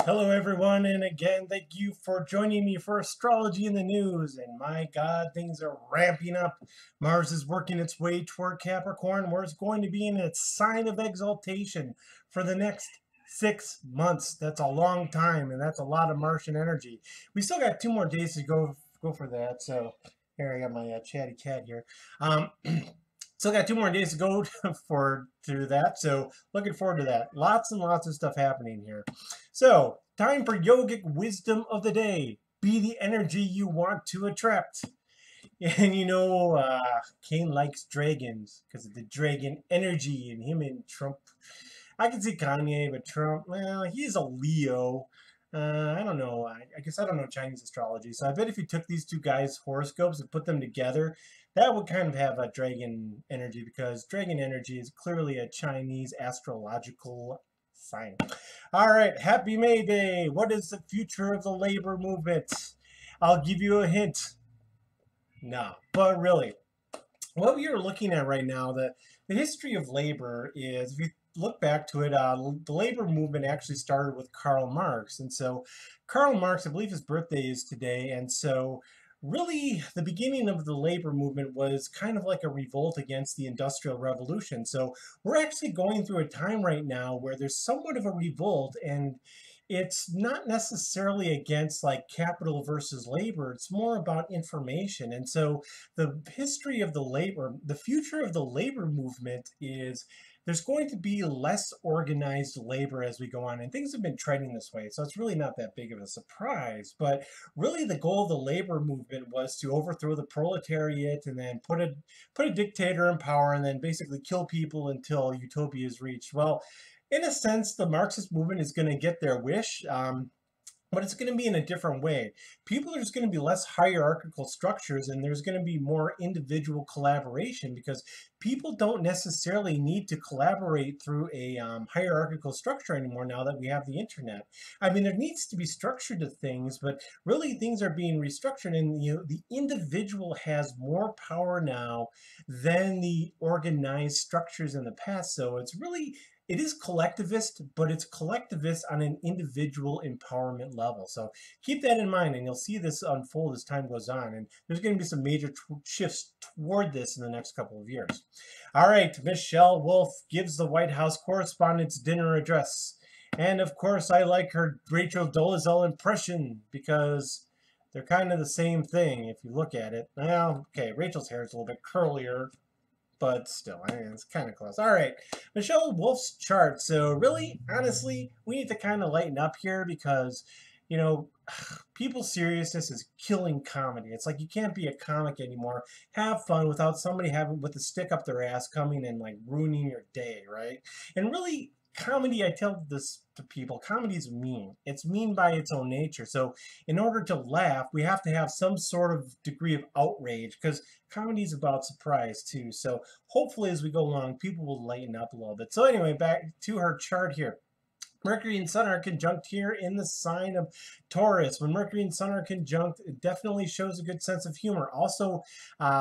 Hello everyone, and again thank you for joining me for Astrology in the News. And my god, things are ramping up. Mars is working its way toward Capricorn, where it's going to be in its sign of exaltation for the next 6 months. That's a long time, and that's a lot of Martian energy. We still got 2 more days to go for that. So here I got my chatty cat here. um Still got 2 more days to go to that, so looking forward to that. Lots and lots of stuff happening here. So, time for yogic wisdom of the day. Be the energy you want to attract. And Kane likes dragons because of the dragon energy, and him and Trump. I can see Kanye, but Trump, well, he's a Leo. I don't know. I guess I don't know Chinese astrology. So I bet if you took these two guys' horoscopes and put them together, that would kind of have a dragon energy, because dragon energy is clearly a Chinese astrological sign. All right, happy May Day. What is the future of the labor movement? I'll give you a hint. No, but really, what we are looking at right now, the history of labor is, if you look back to it, the labor movement actually started with Karl Marx. And so Karl Marx, I believe his birthday is today. And so really the beginning of the labor movement was kind of like a revolt against the Industrial Revolution. So we're actually going through a time right now where there's somewhat of a revolt, and it's not necessarily against like capital versus labor. It's more about information. And so the history of the future of the labor movement is there's going to be less organized labor as we go on, and things have been trending this way. So it's really not that big of a surprise. But really, the goal of the labor movement was to overthrow the proletariat and then put a dictator in power, and then basically kill people until utopia is reached. Well, in a sense, the Marxist movement is going to get their wish. But it's going to be in a different way. People are just going to be less hierarchical structures, and there's going to be more individual collaboration, because people don't necessarily need to collaborate through a hierarchical structure anymore now that we have the internet. I mean, there needs to be structure to things, but really things are being restructured, and the individual has more power now than the organized structures in the past. So it is collectivist, but it's collectivist on an individual empowerment level. So keep that in mind, and you'll see this unfold as time goes on. And there's going to be some major shifts toward this in the next couple of years. All right, Michelle Wolf gives the White House Correspondents' Dinner address. And of course, I like her Rachel Dolezal impression, because they're kind of the same thing if you look at it. Well, okay, Rachel's hair is a little bit curlier, but still, I mean, it's kind of close. All right, Michelle Wolf's chart. So really, honestly, we need to kind of lighten up here, because, you know, people's seriousness is killing comedy. It's like you can't be a comic anymore, have fun, without somebody having with a stick up their ass coming and like ruining your day, right? And really, comedy, I tell this to people, comedy is mean. It's mean by its own nature. So in order to laugh, we have to have some sort of degree of outrage, because comedy is about surprise too. So hopefully as we go along, people will lighten up a little bit. So anyway, back to her chart here. Mercury and Sun are conjunct here in the sign of Taurus. When Mercury and Sun are conjunct, it definitely shows a good sense of humor. Also,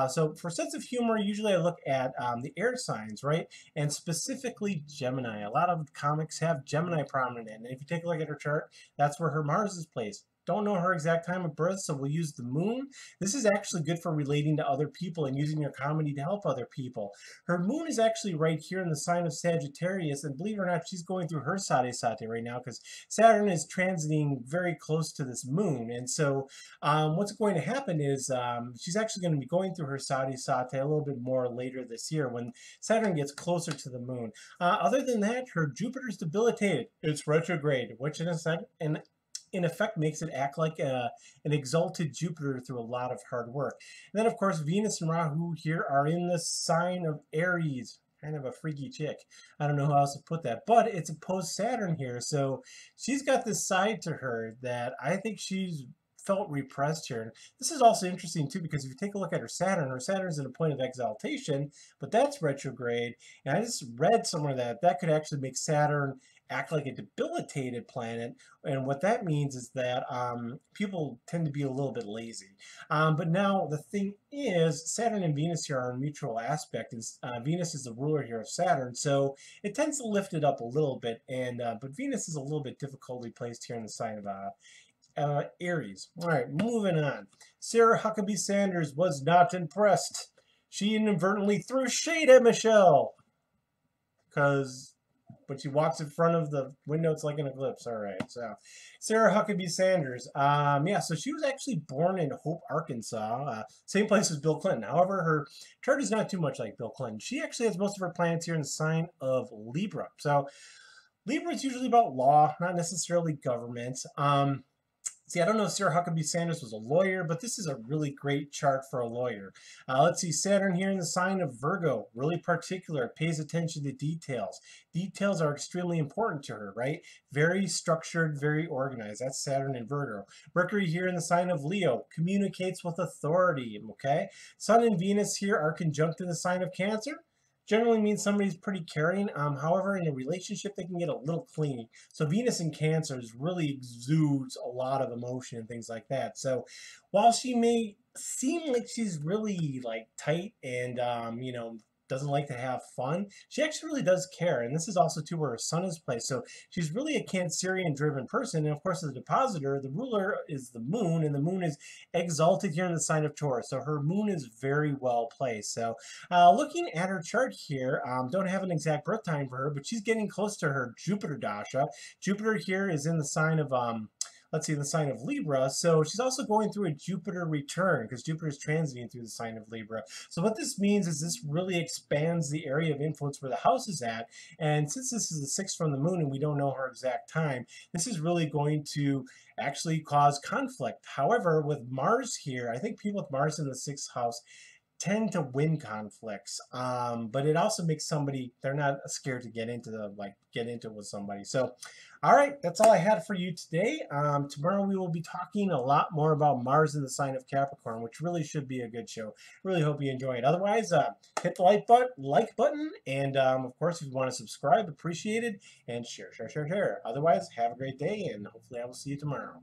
so for sense of humor, usually I look at the air signs, right? And specifically Gemini. A lot of comics have Gemini prominent in. And if you take a look at her chart, that's where her Mars is placed. Don't know her exact time of birth, so we'll use the moon. This is actually good for relating to other people and using your comedy to help other people. Her moon is actually right here in the sign of Sagittarius, and believe it or not, she's going through her Sade Sate right now, because Saturn is transiting very close to this moon. And so what's going to happen is she's actually going to be going through her Sade Sate a little bit more later this year, when Saturn gets closer to the moon. Other than that, her Jupiter's debilitated. It's retrograde, which in effect makes it act like an exalted Jupiter through a lot of hard work. And then, of course, Venus and Rahu here are in the sign of Aries. Kind of a freaky chick. I don't know how else to put that. But it's opposed Saturn here. So she's got this side to her that I think she's felt repressed here. And this is also interesting too, because if you take a look at her Saturn's at a point of exaltation, but that's retrograde. And I just read somewhere that could actually make Saturn act like a debilitated planet. And what that means is that people tend to be a little bit lazy. But now the thing is, Saturn and Venus here are in mutual aspect, and Venus is the ruler here of Saturn, so it tends to lift it up a little bit. And but Venus is a little bit difficultly placed here in the sign of Aries. All right, moving on. Sarah Huckabee Sanders was not impressed. She inadvertently threw shade at Michelle because when she walks in front of the window, it's like an eclipse. All right, so Sarah Huckabee Sanders. Yeah, so she was actually born in Hope, Arkansas, same place as Bill Clinton. However, her chart is not too much like Bill Clinton. She actually has most of her planets here in the sign of Libra. So Libra is usually about law, not necessarily government. See, I don't know if Sarah Huckabee Sanders was a lawyer, but this is a really great chart for a lawyer. Let's see, Saturn here in the sign of Virgo, really particular, pays attention to details. Details are extremely important to her, right? Very structured, very organized. That's Saturn in Virgo. Mercury here in the sign of Leo, communicates with authority, okay? Sun and Venus here are conjunct in the sign of Cancer. Generally means somebody's pretty caring. However, in a relationship, they can get a little clingy. So Venus in Cancers really exudes a lot of emotion and things like that. So while she may seem like she's really like tight and doesn't like to have fun, she actually really does care. And this is also too where her sun is placed. So she's really a Cancerian driven person. And of course, as a depositor, the ruler is the moon, and the moon is exalted here in the sign of Taurus. So her moon is very well placed. So looking at her chart here, don't have an exact birth time for her, but she's getting close to her Jupiter dasha. Jupiter here is in the sign of let's see, the sign of Libra. So she's also going through a Jupiter return because Jupiter is transiting through the sign of Libra. So what this means is this really expands the area of influence where the house is at. And since this is the 6th from the moon and we don't know her exact time, this is really going to actually cause conflict. However, with Mars here, I think people with Mars in the 6th house tend to win conflicts, but it also makes somebody, they're not scared to get into it with somebody. So all right, that's all I had for you today. Tomorrow we will be talking a lot more about Mars in the sign of Capricorn, which really should be a good show. Really hope you enjoy it. Otherwise, hit the like button, and of course, if you want to subscribe, appreciate it, and share. Otherwise, have a great day, and hopefully I will see you tomorrow.